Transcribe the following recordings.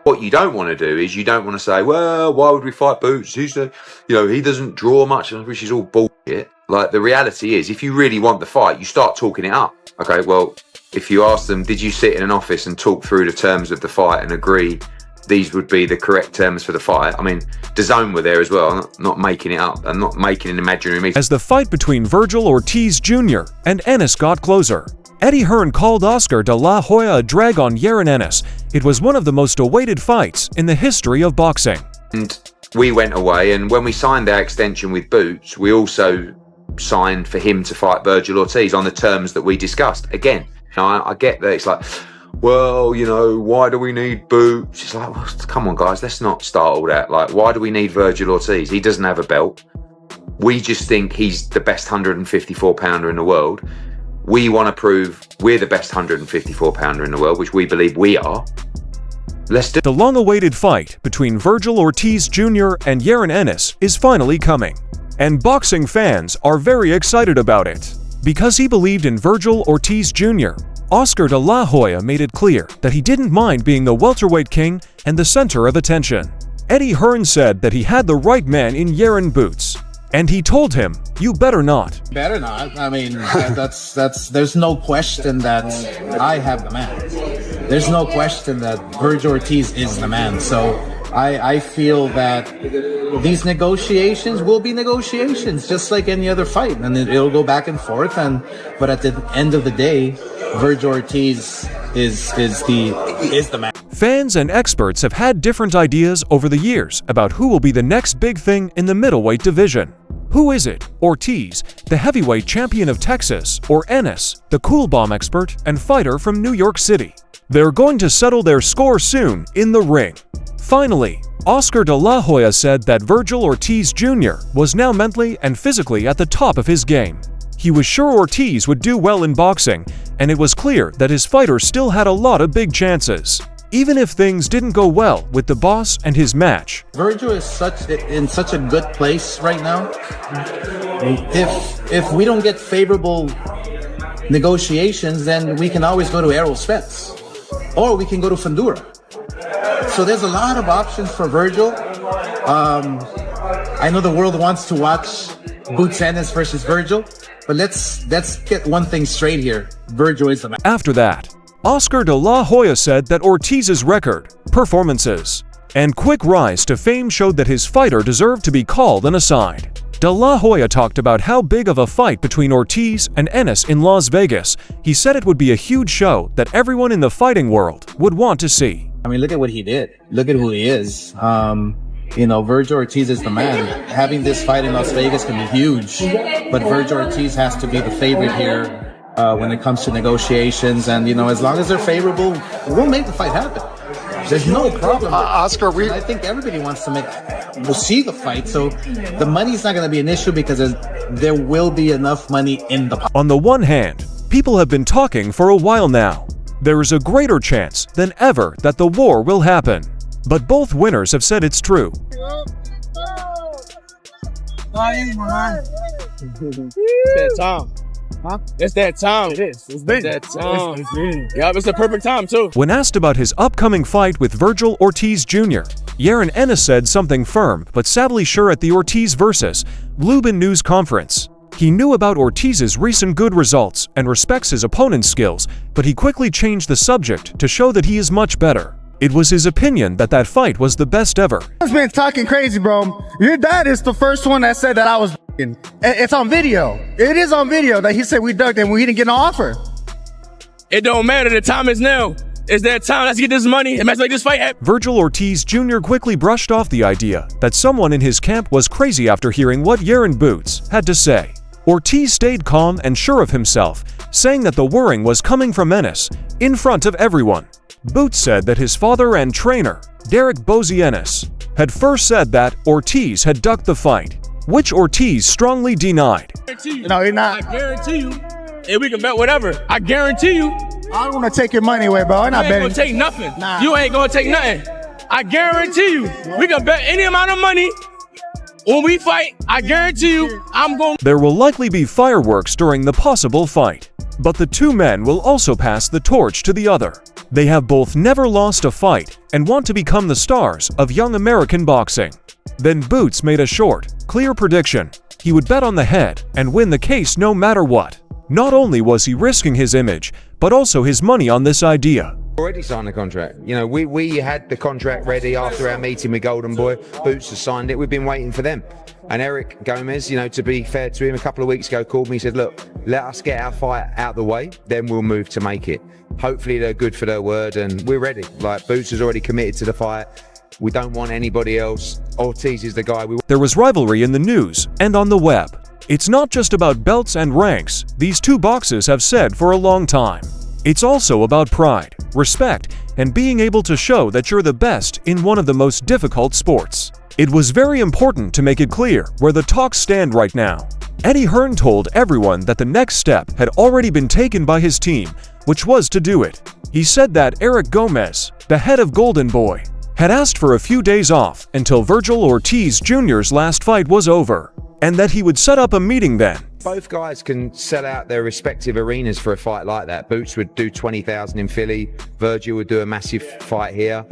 What you don't want to do is you don't want to say, well, why would we fight Boots? He doesn't draw much, which is all bullshit. Like, the reality is, if you really want the fight, you start talking it up. Okay, well, if you ask them, did you sit in an office and talk through the terms of the fight and agree these would be the correct terms for the fight? I mean, DAZN were there as well. I'm not making it up. I'm not making an imaginary meeting. As the fight between Vergil Ortiz Jr. and Ennis got closer, Eddie Hearn called Oscar de la Hoya a drag on Jaron Ennis. It was one of the most awaited fights in the history of boxing. And we went away, and when we signed our extension with Boots, we also signed for him to fight Vergil Ortiz on the terms that we discussed. Again, I get that it's like, well, why do we need Boots? It's like, well, come on, guys, let's not start all that. Like, why do we need Vergil Ortiz? He doesn't have a belt. We just think he's the best 154-pounder in the world. We want to prove we're the best 154-pounder in the world, which we believe we are. Let's do. The long-awaited fight between Vergil Ortiz Jr. and Jaron Ennis is finally coming, and boxing fans are very excited about it. Because he believed in Vergil Ortiz Jr., Oscar de la Hoya made it clear that he didn't mind being the welterweight king and the center of attention. Eddie Hearn said that he had the right man in Jaron Boots, and he told him, "You better not." Better not. I mean, there's no question that I have the man. There's no question that Vergil Ortiz is the man. So I feel that these negotiations will be negotiations, just like any other fight, and it'll go back and forth. But at the end of the day, Vergil Ortiz is the man. Fans and experts have had different ideas over the years about who will be the next big thing in the middleweight division. Who is it? Ortiz, the heavyweight champion of Texas, or Ennis, the cool bomb expert and fighter from New York City? They're going to settle their score soon in the ring. Finally, Oscar de la Hoya said that Vergil Ortiz Jr. was now mentally and physically at the top of his game. He was sure Ortiz would do well in boxing, and it was clear that his fighter still had a lot of big chances, even if things didn't go well with the boss and his match. Vergil is in such a good place right now. If we don't get favorable negotiations, then we can always go to Erupts Spence, or we can go to Fundura. So there's a lot of options for Vergil. I know the world wants to watch Boots Ennis versus Vergil, but let's get one thing straight here. Vergil is the man. After that, Oscar de la Hoya said that Ortiz's record, performances, and quick rise to fame showed that his fighter deserved to be called an aside. De la Hoya talked about how big of a fight between Ortiz and Ennis in Las Vegas. He said it would be a huge show that everyone in the fighting world would want to see. I mean, look at what he did. Look at who he is. Vergil Ortiz is the man. Having this fight in Las Vegas can be huge, but Vergil Ortiz has to be the favorite here when it comes to negotiations. And, as long as they're favorable, we'll make the fight happen. There's no problem. Oscar, I think everybody wants to we'll see the fight. So the money's not going to be an issue because there will be enough money in the pot. On the one hand, people have been talking for a while now. There is a greater chance than ever that the war will happen. But both winners have said it's true. It's that time. Huh? It's that time. It is. It's that time. Yeah, it's the perfect time, too. When asked about his upcoming fight with Vergil Ortiz Jr., Jaron Ennis said something firm but sadly sure at the Ortiz vs. Lubin news conference. He knew about Ortiz's recent good results and respects his opponent's skills, but he quickly changed the subject to show that he is much better. It was his opinion that that fight was the best ever. This man's talking crazy, bro. Your dad is the first one that said that I was f***ing. It's on video. It is on video that he said we ducked and we didn't get an offer. It don't matter. The time is now. It's that time. Let's get this money and let's make this fight happen. Vergil Ortiz Jr. quickly brushed off the idea that someone in his camp was crazy after hearing what Jaron Boots had to say. Ortiz stayed calm and sure of himself, saying that the worrying was coming from Ennis, in front of everyone. Boots said that his father and trainer, Derek Ennis, had first said that Ortiz had ducked the fight, which Ortiz strongly denied. No, you're not. I guarantee you, and we can bet whatever. I guarantee you. I don't want to take your money away, bro. I'm not betting. You ain't gonna take nothing. Nah. You ain't gonna take nothing. I guarantee you, we can bet any amount of money. When we fight, I guarantee you, I'm going. There will likely be fireworks during the possible fight. But the two men will also pass the torch to the other. They have both never lost a fight and want to become the stars of young American boxing. Then Boots made a short, clear prediction. He would bet on the head and win the case no matter what. Not only was he risking his image, but also his money on this idea. Already signed the contract. You know, we had the contract ready after our meeting with Golden Boy. Boots has signed it. We've been waiting for them. And Eric Gomez, you know, to be fair to him, a couple of weeks ago called me and said, look, let us get our fight out the way, then we'll move to make it. Hopefully they're good for their word and we're ready. Like, Boots has already committed to the fight. We don't want anybody else. Ortiz is the guy we want. There was rivalry in the news and on the web. It's not just about belts and ranks, these two boxers have said for a long time. It's also about pride, respect, and being able to show that you're the best in one of the most difficult sports. It was very important to make it clear where the talks stand right now. Eddie Hearn told everyone that the next step had already been taken by his team, which was to do it. He said that Eric Gomez, the head of Golden Boy, had asked for a few days off until Vergil Ortiz Jr.'s last fight was over, and that he would set up a meeting then. Both guys can sell out their respective arenas for a fight like that. Boots would do 20,000 in Philly. Vergil would do a massive fight here.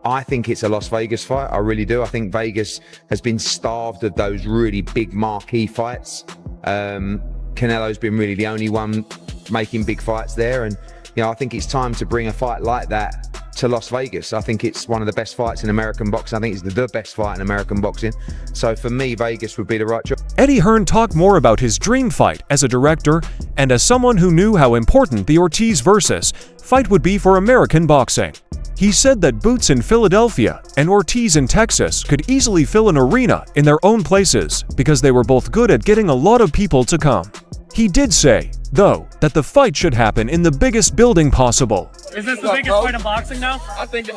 I think it's a Las Vegas fight. I really do. I think Vegas has been starved of those really big marquee fights. Canelo's been really the only one making big fights there. And, you know, I think it's time to bring a fight like that to Las Vegas. I think it's one of the best fights in American boxing. I think it's the best fight in American boxing. So for me, Vegas would be the right choice. Eddie Hearn talked more about his dream fight as a director and as someone who knew how important the Ortiz versus fight would be for American boxing. He said that Boots in Philadelphia and Ortiz in Texas could easily fill an arena in their own places because they were both good at getting a lot of people to come. He did say, though, that the fight should happen in the biggest building possible. Is this the biggest fight in boxing now? I think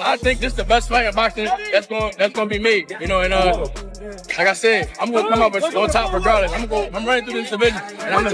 this is the best fight in boxing. That's gonna be me. You know, and like I said, I'm gonna come up on top regardless. I'm running through this division, and I'm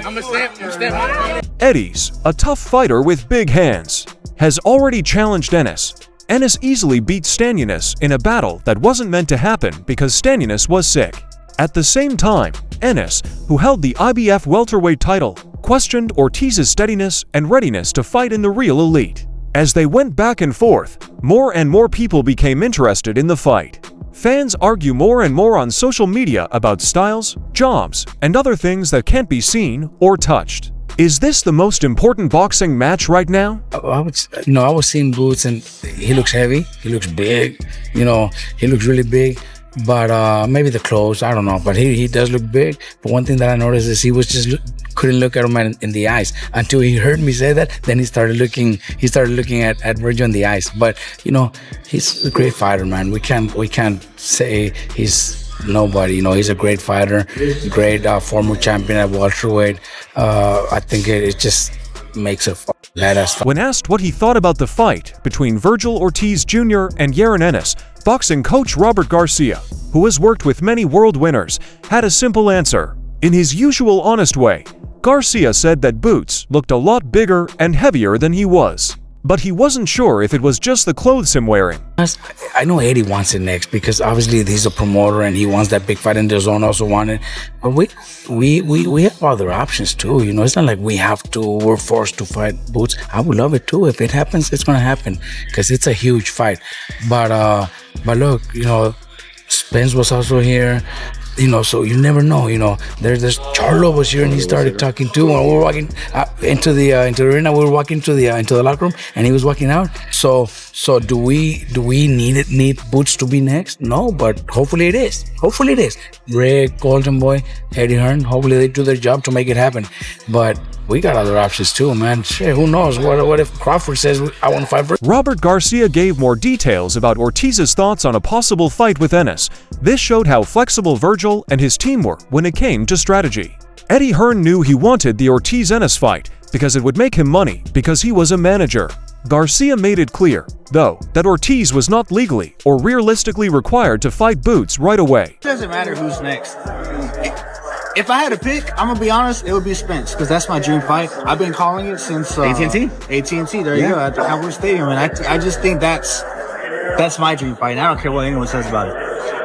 gonna stand. Eddie's, a tough fighter with big hands, has already challenged Ennis. Ennis easily beat Stanionis in a battle that wasn't meant to happen because Stanionis was sick. At the same time, Ennis, who held the IBF welterweight title, questioned Ortiz's steadiness and readiness to fight in the real elite. As they went back and forth, more and more people became interested in the fight. Fans argue more and more on social media about styles, jobs, and other things that can't be seen or touched. Is this the most important boxing match right now? I was seeing Boots and he looks heavy, he looks big, he looks really big. But maybe the clothes, I don't know. But he does look big. But one thing that I noticed is he was just couldn't look at him in the eyes until he heard me say that. Then he started looking at Vergil in the eyes. But he's a great fighter, man. We can't say he's nobody. He's a great fighter, great former champion at welterweight. I think it just makes a badass fight. When asked what he thought about the fight between Vergil Ortiz Jr. and Jaron Ennis, boxing coach Robert Garcia, who has worked with many world winners, had a simple answer. In his usual honest way, Garcia said that Boots looked a lot bigger and heavier than he was. But he wasn't sure if it was just the clothes him wearing. I know Eddie wants it next because obviously he's a promoter and he wants that big fight, and DAZN also want it. But we have other options too. It's not like we're forced to fight Boots. I would love it too. If it happens, it's gonna happen because it's a huge fight. But look, Spence was also here. So you never know. There's Charlo was here and he started talking too. When we were walking into the arena, we were walking into the locker room and he was walking out. So do we need Boots to be next? No, but hopefully it is. Hopefully it is. Rick, Golden Boy, Eddie Hearn. Hopefully they do their job to make it happen. But we got other options too, man. Shit, who knows? What if Crawford says I want to fight Vergil? Robert Garcia gave more details about Ortiz's thoughts on a possible fight with Ennis. This showed how flexible Vergil and his team were when it came to strategy. Eddie Hearn knew he wanted the Ortiz-Ennis fight because it would make him money because he was a manager. Garcia made it clear, though, that Ortiz was not legally or realistically required to fight Boots right away. It doesn't matter who's next. If I had to pick, I'm gonna be honest, it would be Spence because that's my dream fight. I've been calling it since AT&T. AT&T. There you go, at the Cowboys Stadium, and I just think that's my dream fight. And I don't care what anyone says about it.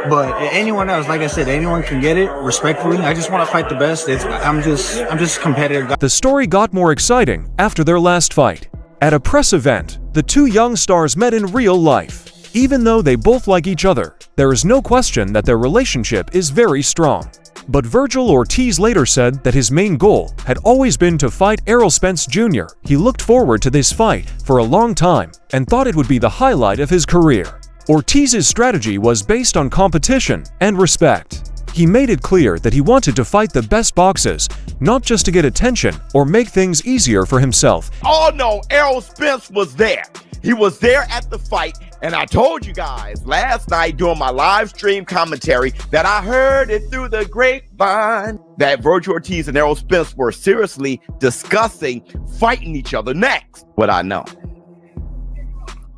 But anyone else, like I said, anyone can get it respectfully. I just want to fight the best. I'm just a competitive guy. The story got more exciting after their last fight. At a press event, the two young stars met in real life. Even though they both like each other, there is no question that their relationship is very strong. But Vergil Ortiz later said that his main goal had always been to fight Errol Spence Jr. He looked forward to this fight for a long time and thought it would be the highlight of his career. Ortiz's strategy was based on competition and respect. He made it clear that he wanted to fight the best boxers, not just to get attention or make things easier for himself. Oh no, Errol Spence was there. He was there at the fight, and I told you guys last night during my live stream commentary that I heard it through the grapevine that Vergil Ortiz and Errol Spence were seriously discussing fighting each other next. What I know.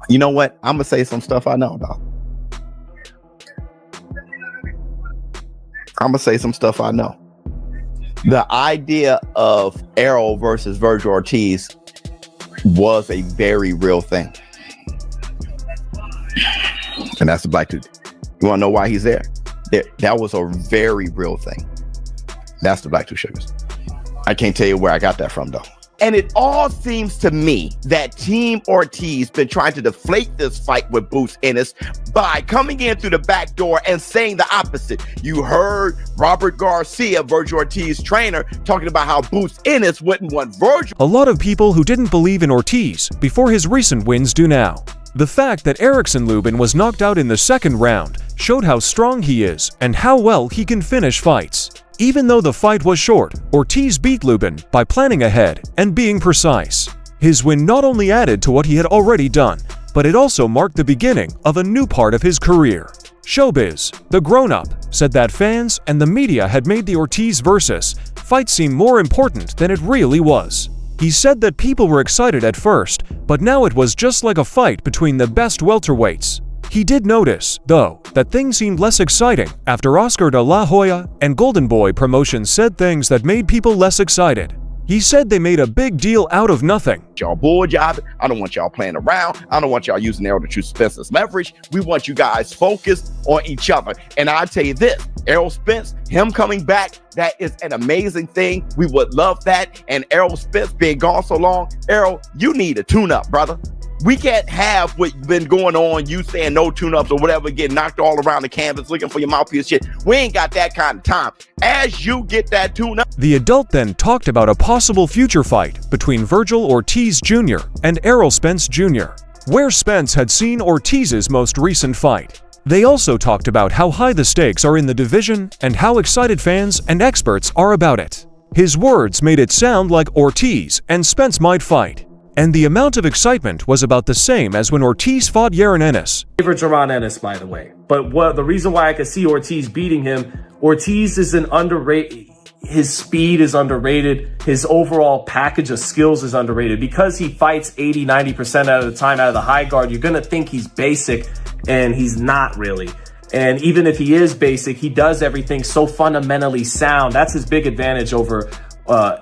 You know what? I'm gonna say some stuff I know, dog. I'm gonna say some stuff I know. The idea of Errol versus Vergil Ortiz was a very real thing. And that's the black dude. You want to know why he's there? That was a very real thing. That's the black two sugars. I can't tell you where I got that from, though. And it all seems to me that Team Ortiz been trying to deflate this fight with Boots Ennis by coming in through the back door and saying the opposite. You heard Robert Garcia, Vergil Ortiz trainer, talking about how Boots Ennis wouldn't want Vergil. A lot of people who didn't believe in Ortiz before his recent wins do now. The fact that Erickson Lubin was knocked out in the second round showed how strong he is and how well he can finish fights. Even though the fight was short, Ortiz beat Lubin by planning ahead and being precise. His win not only added to what he had already done, but it also marked the beginning of a new part of his career. Showbiz, the grown-up, said that fans and the media had made the Ortiz versus fight seem more important than it really was. He said that people were excited at first, but now it was just like a fight between the best welterweights. He did notice, though, that things seemed less exciting after Oscar de la Hoya and Golden Boy Promotions said things that made people less excited. He said they made a big deal out of nothing. Y'all bull jobbing. I don't want y'all playing around. I don't want y'all using Errol to choose Spence's leverage. We want you guys focused on each other. And I tell you this, Errol Spence, him coming back, that is an amazing thing. We would love that. And Errol Spence being gone so long, Errol, you need a tune-up, brother. We can't have what's been going on, you saying no tune-ups or whatever, getting knocked all around the canvas looking for your mouthpiece shit. We ain't got that kind of time. As you get that tune-up. The adult then talked about a possible future fight between Vergil Ortiz Jr. and Errol Spence Jr., where Spence had seen Ortiz's most recent fight. They also talked about how high the stakes are in the division and how excited fans and experts are about it. His words made it sound like Ortiz and Spence might fight. And the amount of excitement was about the same as when Ortiz fought Jaron Ennis. Favorite Jaron Ennis, by the way. But the reason why I could see Ortiz beating him, Ortiz is an underrated. His speed is underrated. His overall package of skills is underrated. Because he fights 80-90% out of the time out of the high guard, you're going to think he's basic, and he's not really. And even if he is basic, he does everything so fundamentally sound. That's his big advantage over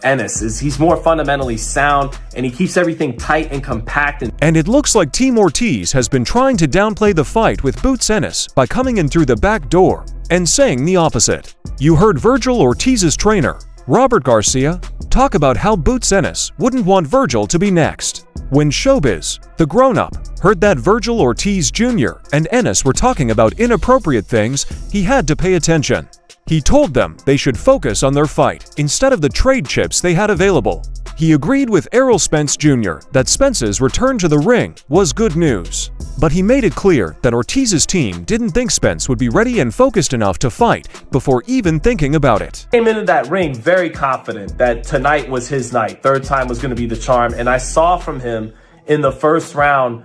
Ennis, is he's more fundamentally sound and he keeps everything tight and compact. And it looks like Team Ortiz has been trying to downplay the fight with Boots Ennis by coming in through the back door and saying the opposite. You heard Vergil Ortiz's trainer, Robert Garcia, talk about how Boots Ennis wouldn't want Vergil to be next. When Showbiz, the grown-up, heard that Vergil Ortiz Jr. and Ennis were talking about inappropriate things, he had to pay attention. He told them they should focus on their fight instead of the trade chips they had available. He agreed with Errol Spence Jr. that Spence's return to the ring was good news. But he made it clear that Ortiz's team didn't think Spence would be ready and focused enough to fight before even thinking about it. Came into that ring very confident that tonight was his night. Third time was going to be the charm. And I saw from him in the first round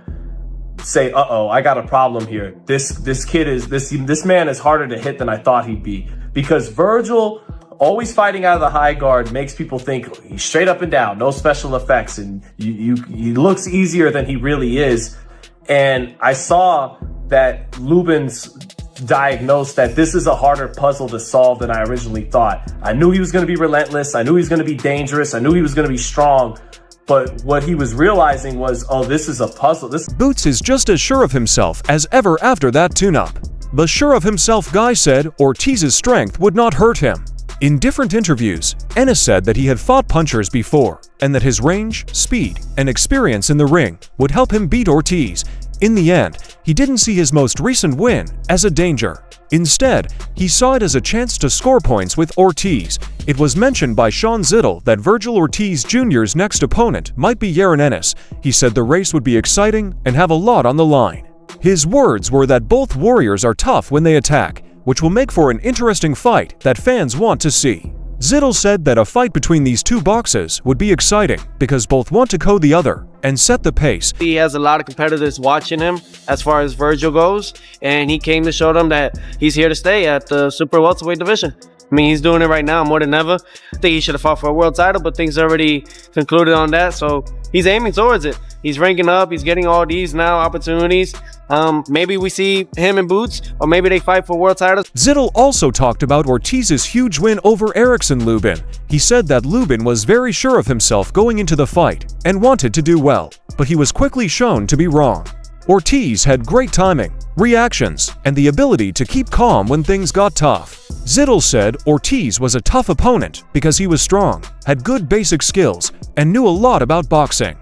say, uh-oh, I got a problem here. This man is harder to hit than I thought he'd be. Because Vergil, always fighting out of the high guard, makes people think he's straight up and down, no special effects, and he looks easier than he really is. And I saw that Lubin's diagnosed that this is a harder puzzle to solve than I originally thought. I knew he was going to be relentless. I knew he was going to be dangerous. I knew he was going to be strong. But what he was realizing was, oh, this is a puzzle. Boots is just as sure of himself as ever after that tune-up. The sure-of-himself guy said Ortiz's strength would not hurt him. In different interviews, Ennis said that he had fought punchers before, and that his range, speed, and experience in the ring would help him beat Ortiz. In the end, he didn't see his most recent win as a danger. Instead, he saw it as a chance to score points with Ortiz. It was mentioned by Sean Zittel that Vergil Ortiz Jr.'s next opponent might be Jaron Ennis. He said the race would be exciting and have a lot on the line. His words were that both warriors are tough when they attack, which will make for an interesting fight that fans want to see. Zittel said that a fight between these two boxers would be exciting because both want to KO the other and set the pace. He has a lot of competitors watching him as far as Vergil goes, and he came to show them that he's here to stay at the super welterweight division. I mean, he's doing it right now more than ever. I think he should have fought for a world title, but things already concluded on that, so he's aiming towards it. He's ranking up, he's getting all these now opportunities. Maybe we see him in boots, or maybe they fight for world titles. Zittel also talked about Ortiz's huge win over Erickson Lubin. He said that Lubin was very sure of himself going into the fight and wanted to do well, but he was quickly shown to be wrong. Ortiz had great timing, reactions, and the ability to keep calm when things got tough. Zittel said Ortiz was a tough opponent because he was strong, had good basic skills, and knew a lot about boxing.